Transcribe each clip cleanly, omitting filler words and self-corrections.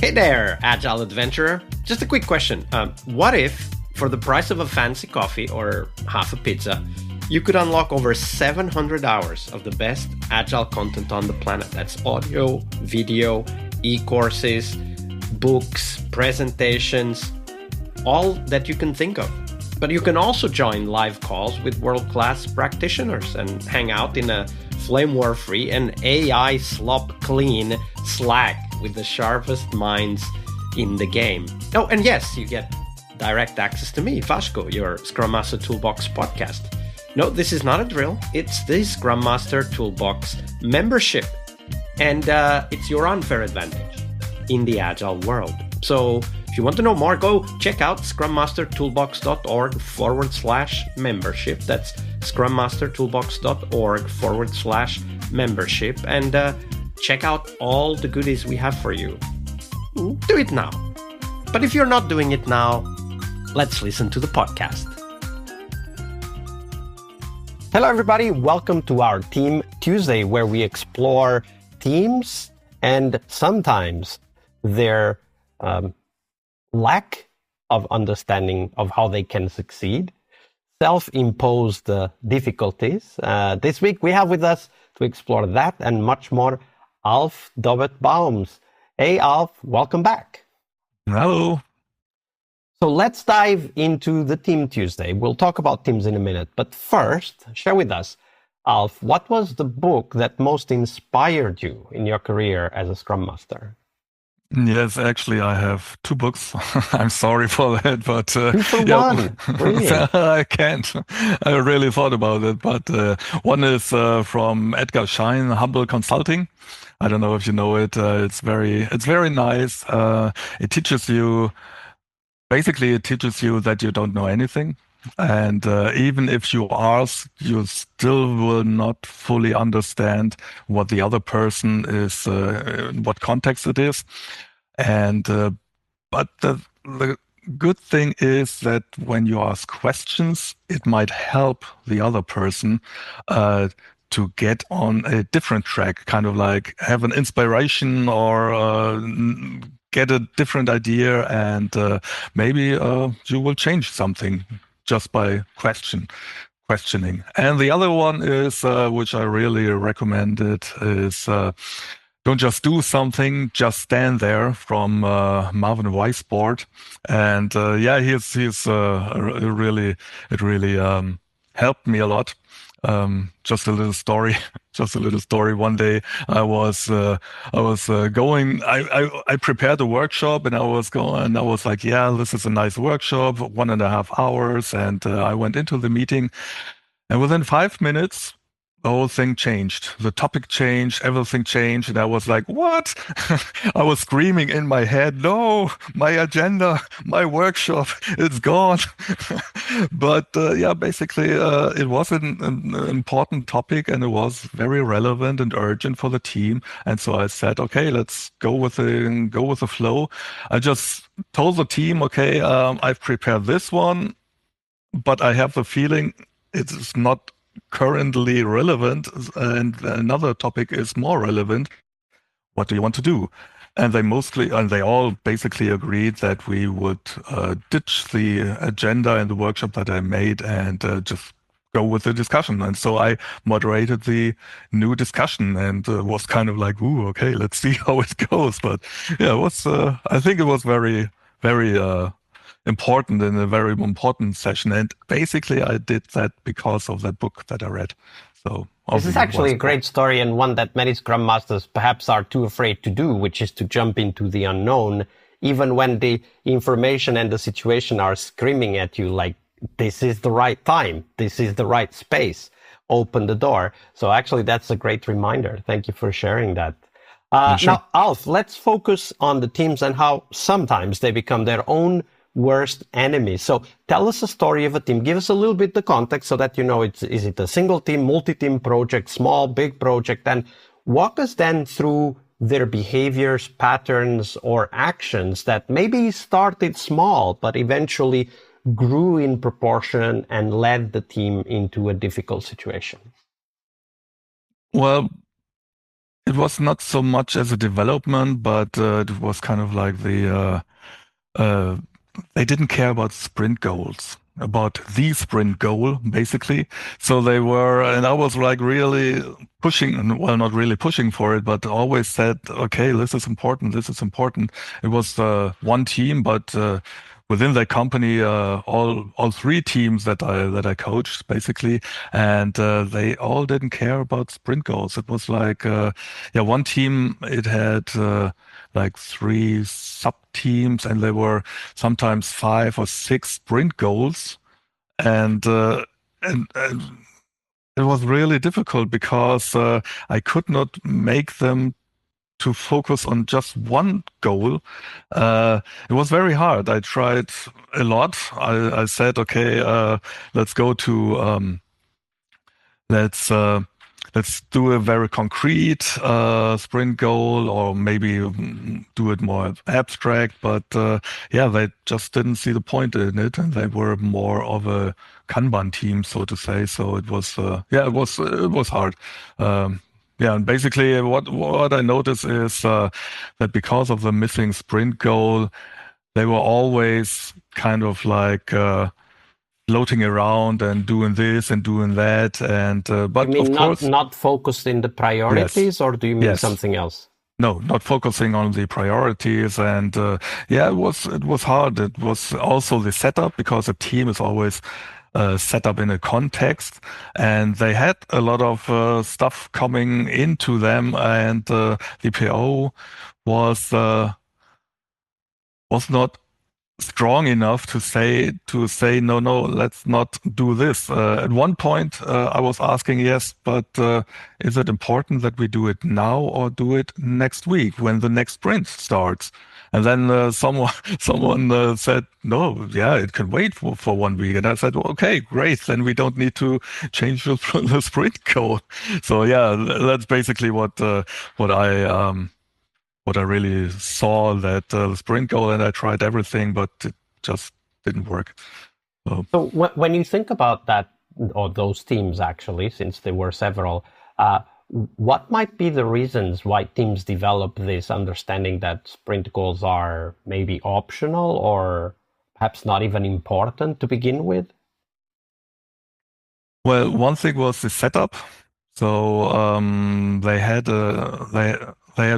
Hey there, Agile Adventurer. Just a quick question. What if, for the price of a fancy coffee or half a pizza, you could unlock over 700 hours of the best Agile content on the planet? That's audio, video, e-courses, books, presentations, all that you can think of. But you can also join live calls with world-class practitioners and hang out in a flame war-free and AI slop-clean Slack with the sharpest minds in the game. Oh, and yes, you get direct access to me, Vasco, your Scrum Master Toolbox podcast. No, this is not a drill. It's the Scrum Master Toolbox membership. And it's your unfair advantage in the Agile world. So if you want to know more, go check out scrummastertoolbox.org/membership. That's scrummastertoolbox.org/membership. And check out all the goodies we have for you. Do it now. But if you're not doing it now, let's listen to the podcast. Hello, everybody. Welcome to our Team Tuesday, where we explore teams and sometimes their lack of understanding of how they can succeed, self-imposed difficulties. This week we have with us to explore that and much more, Alf Dobbert-Baums. Hey, Alf, welcome back. Hello. So let's dive into the Team Tuesday. We'll talk about teams in a minute, but first, share with us, Alf, what was the book that most inspired you in your career as a Scrum Master? Yes, actually, I have two books. I'm sorry for that, but Two for one. Brilliant. I can't. I really thought about it, but one is from Edgar Schein, Humble Consulting. I don't know if you know it. It's very nice. It teaches you that you don't know anything. And even if you ask, you still will not fully understand what the other person is, what context it is. And but the good thing is that when you ask questions, it might help the other person to get on a different track, kind of like have an inspiration or get a different idea, and maybe you will change something just by questioning. And the other one is, which I really recommended, is Don't Just Do Something, Just Stand There, from Marvin Weisbord. And it really helped me a lot. Just a little story. One day I prepared a workshop, and I was like, yeah, this is a nice workshop, 1.5 hours. And I went into the meeting, and within 5 minutes, the whole thing changed. The topic changed, everything changed. And I was like, what? I was screaming in my head, no, my agenda, my workshop, it's gone. But basically, it was an important topic, and it was very relevant and urgent for the team. And so I said, okay, let's go with the flow. I just told the team, okay, I've prepared this one, but I have the feeling it's not currently relevant, and another topic is more relevant. What do you want to do? And they all basically agreed that we would ditch the agenda and the workshop that I made and just go with the discussion. And so I moderated the new discussion, and was kind of like, ooh, okay, let's see how it goes. But yeah, I think it was very, very important, in a very important session. And basically I did that because of that book that I read. So this is actually a great story, and one that many Scrum Masters perhaps are too afraid to do, which is to jump into the unknown, even when the information and the situation are screaming at you like, this is the right time, this is the right space, open the door. So actually that's a great reminder. Thank you for sharing that. Sure. Now, Alf, let's focus on the teams and how sometimes they become their own worst enemies. So tell us a story of a team. Give us a little bit the context so that you know, is it a single team, multi-team project, small, big project, and walk us then through their behaviors, patterns, or actions that maybe started small, but eventually grew in proportion and led the team into a difficult situation. Well, it was not so much as a development, but it was kind of like uh, they didn't care about sprint goals, about the sprint goal, basically. So they were, and I was like really pushing, well, not really pushing for it, but always said, okay, this is important, this is important. It was one team, but within that company, all three teams that I coached, basically, and they all didn't care about sprint goals. It was like, yeah, one team, it had like three sub teams, and there were sometimes 5 or 6 sprint goals, and and it was really difficult because I could not make them to focus on just one goal. It was very hard. I tried a lot. I said, okay, let's go to let's uh, let's do a very concrete sprint goal, or maybe do it more abstract. But yeah, they just didn't see the point in it, and they were more of a Kanban team, so to say. So it was yeah, it was hard. Yeah, and basically what I noticed is that because of the missing sprint goal, they were always kind of like floating around and doing this and doing that. And You but of mean course, not focused in the yes, priorities, or do you mean yes. something else? No, not focusing on the priorities, and yeah, it was hard. It was also the setup, because a team is always set up in a context, and they had a lot of stuff coming into them, and the PO was was not strong enough to say no, let's not do this. At one point I was asking, yes, but is it important that we do it now or do it next week when the next sprint starts? And then someone said, no, yeah, it can wait for 1 week. And I said, well, okay, great, then we don't need to change the sprint goal. So yeah, that's basically what I really saw, that the sprint goal, and I tried everything, but it just didn't work. So, So when you think about that, or those teams actually, since there were several, uh, what might be the reasons why teams develop this understanding that sprint goals are maybe optional or perhaps not even important to begin with? well, one thing was the setup. So they had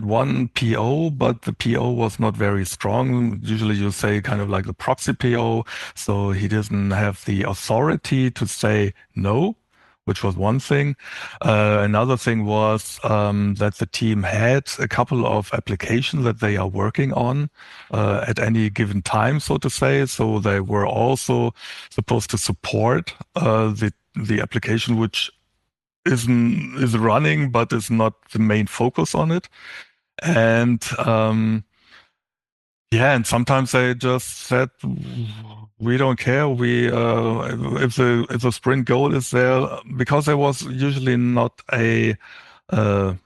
one PO, but the PO was not very strong. Usually you say kind of like the proxy PO, so he doesn't have the authority to say no, which was one thing. Another thing was that the team had a couple of applications that they are working on at any given time, so to say. So they were also supposed to support the application which is running, but is not the main focus on it. And yeah, and sometimes they just said, we don't care. We if the sprint goal is there, because there was usually not uh, a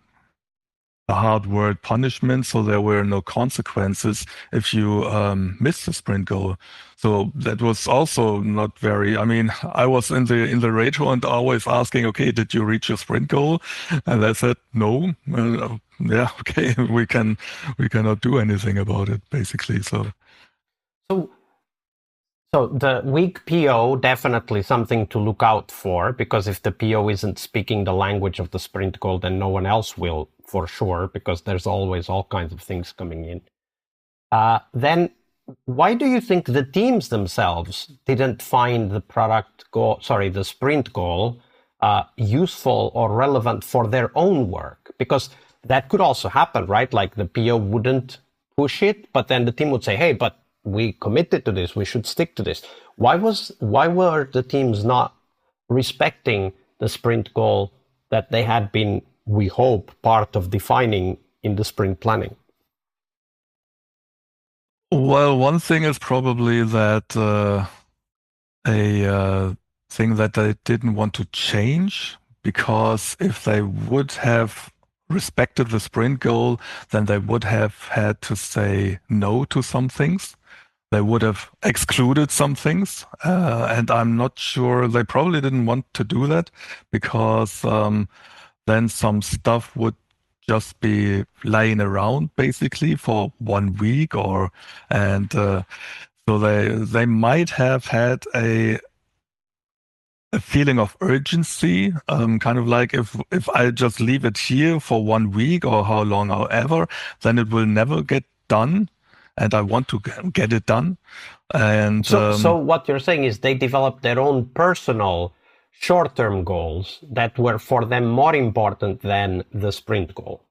hard word punishment, so there were no consequences if you miss the sprint goal. So that was also not very. I mean, I was in the retro and always asking, okay, did you reach your sprint goal? And they said no. Yeah, okay, we cannot do anything about it, basically. So So So the weak PO, definitely something to look out for, because if the PO isn't speaking the language of the sprint goal, then no one else will for sure, because there's always all kinds of things coming in. Then why do you think the teams themselves didn't find the the sprint goal useful or relevant for their own work? Because that could also happen, right? Like the PO wouldn't push it, but then the team would say, hey, but we committed to this, we should stick to this. Why were the teams not respecting the sprint goal that they had been, we hope, part of defining in the sprint planning? well, one thing is probably that a thing that they didn't want to change, because if they would have respected the sprint goal, then they would have had to say no to some things. They would have excluded some things. And I'm not sure, they probably didn't want to do that, because then some stuff would just be laying around basically for 1 week, so they might have had a feeling of urgency, kind of like if I just leave it here for 1 week or how long, however, then it will never get done, and I want to get it done. And so what you're saying is they developed their own personal short-term goals that were for them more important than the sprint goal.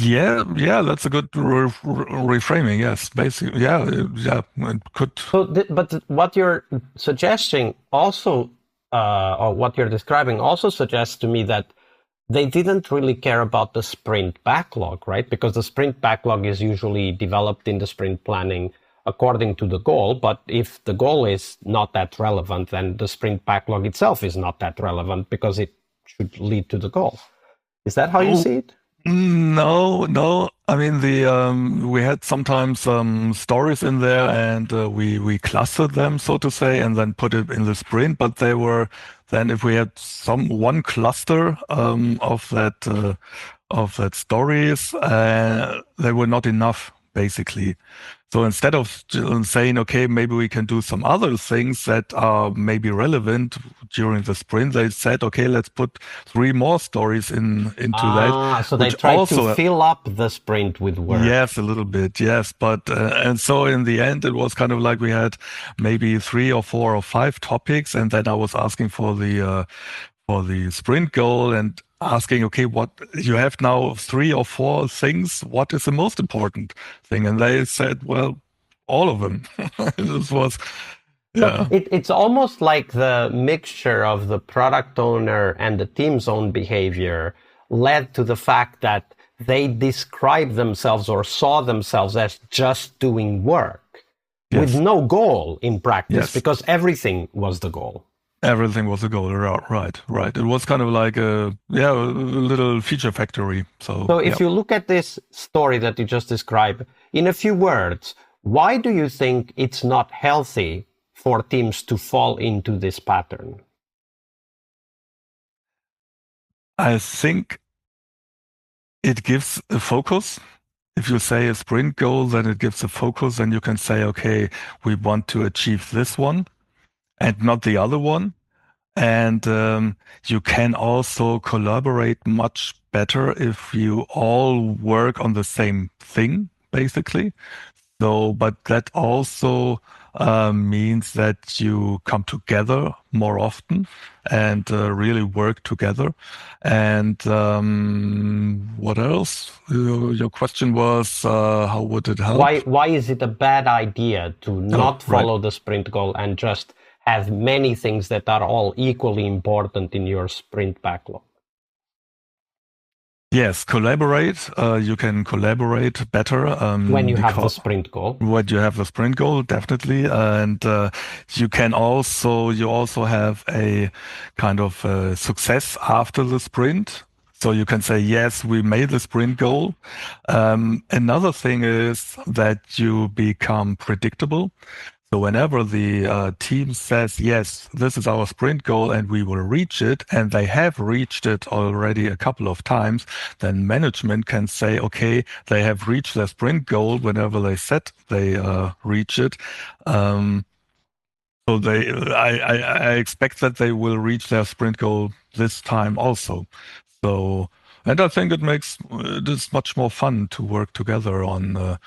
yeah, that's a good reframing. Yes, basically, yeah, it could. So, but what you're suggesting also, or what you're describing also suggests to me that they didn't really care about the sprint backlog, right? Because the sprint backlog is usually developed in the sprint planning according to the goal. But if the goal is not that relevant, then the sprint backlog itself is not that relevant because it should lead to the goal. Is that how you see it? No. I mean, we had sometimes stories in there, and we clustered them, so to say, and then put it in the sprint. But they were then, if we had one cluster of that stories, they were not enough, basically. So instead of saying, okay, maybe we can do some other things that are maybe relevant during the sprint, they said, okay, let's put 3 more stories into that. So they tried to fill up the sprint with work. Yes, a little bit, yes. But and so in the end, it was kind of like we had maybe 3 or 4 or 5 topics, and then I was asking for the sprint goal and asking, okay, what you have now 3 or 4 things. What is the most important thing? And they said, well, all of them. This was, yeah. So it's almost like the mixture of the product owner and the team's own behavior led to the fact that they described themselves or saw themselves as just doing work with no goal in practice because everything was the goal. Everything was a goal, right. It was kind of like a little feature factory. So if you look at this story that you just described, in a few words, why do you think it's not healthy for teams to fall into this pattern? I think it gives a focus. If you say a sprint goal, then it gives a focus, and you can say, okay, we want to achieve this one and not the other one. And you can also collaborate much better if you all work on the same thing, basically. So, but that also means that you come together more often and really work together. And what else? Your question was, how would it help? Why is it a bad idea to not follow the sprint goal and just have many things that are all equally important in your sprint backlog? Yes, collaborate. You can collaborate better when you have the sprint goal. When you have the sprint goal, definitely, and you also have a kind of success after the sprint. So you can say, yes, we made the sprint goal. Another thing is that you become predictable. So whenever the team says, yes, this is our sprint goal and we will reach it, and they have reached it already a couple of times, then management can say, okay, they have reached their sprint goal whenever they said they reach it. So I expect that they will reach their sprint goal this time also. So, and I think it makes this much more fun to work together on a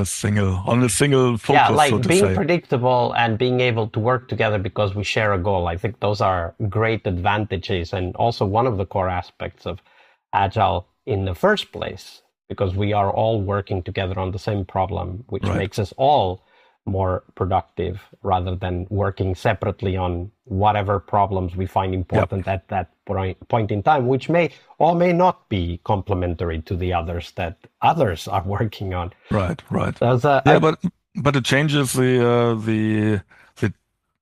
single focus. Yeah, like so to being say. predictable and being able to work together because we share a goal. I think those are great advantages, and also one of the core aspects of Agile in the first place, because we are all working together on the same problem, which makes us all more productive rather than working separately on whatever problems we find important at that point in time, which may or may not be complementary to the others that others are working on. Right. But it changes the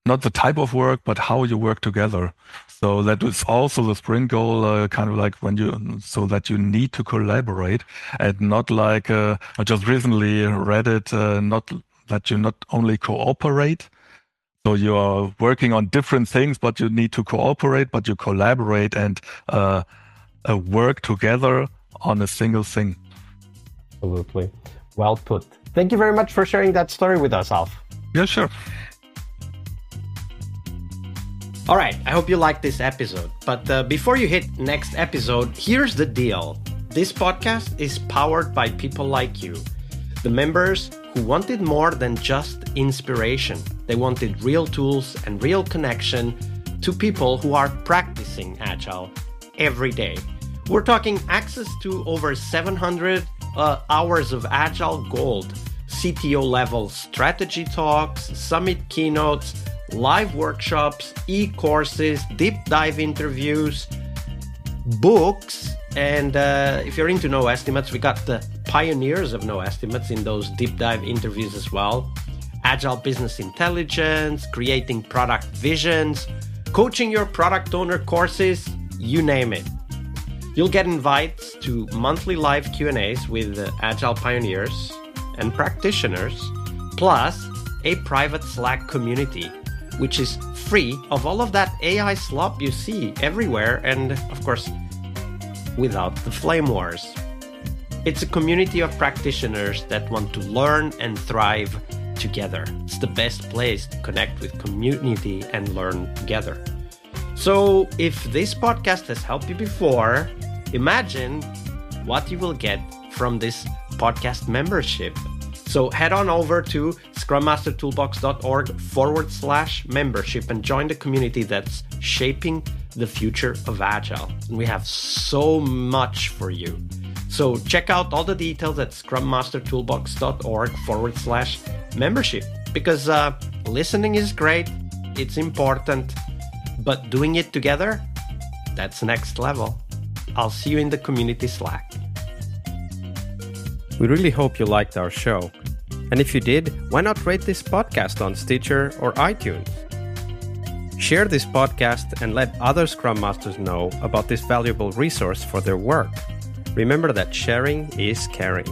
not the type of work, but how you work together. So that is also the sprint goal, kind of like so that you need to collaborate, and not like I just recently read it, not that you not only cooperate. So you are working on different things, but you need to cooperate, but you collaborate and work together on a single thing. Absolutely. Well put. Thank you very much for sharing that story with us, Alf. Yeah, sure. All right, I hope you liked this episode. But before you hit next episode, here's the deal. This podcast is powered by people like you, the members who wanted more than just inspiration. They wanted real tools and real connection to people who are practicing Agile every day. We're talking access to over 700 hours of Agile Gold, CTO level strategy talks, summit keynotes, live workshops, e-courses, deep dive interviews, books, and if you're into no estimates, we got the pioneers of no estimates in those deep dive interviews as well. Agile business intelligence, creating product visions, coaching your product owner courses, you name it. You'll get invites to monthly live Q&As with Agile pioneers and practitioners, plus a private Slack community, which is free of all of that AI slop you see everywhere, and of course, without the flame wars. It's a community of practitioners that want to learn and thrive together. It's the best place to connect with community and learn together. So if this podcast has helped you before, imagine what you will get from this podcast membership. So head on over to scrummastertoolbox.org/membership and join the community that's shaping the future of Agile. And we have so much for you. So check out all the details at scrummastertoolbox.org/membership, because listening is great, it's important, but doing it together, that's next level. I'll see you in the community Slack. We really hope you liked our show. And if you did, why not rate this podcast on Stitcher or iTunes? Share this podcast and let other Scrum Masters know about this valuable resource for their work. Remember that sharing is caring.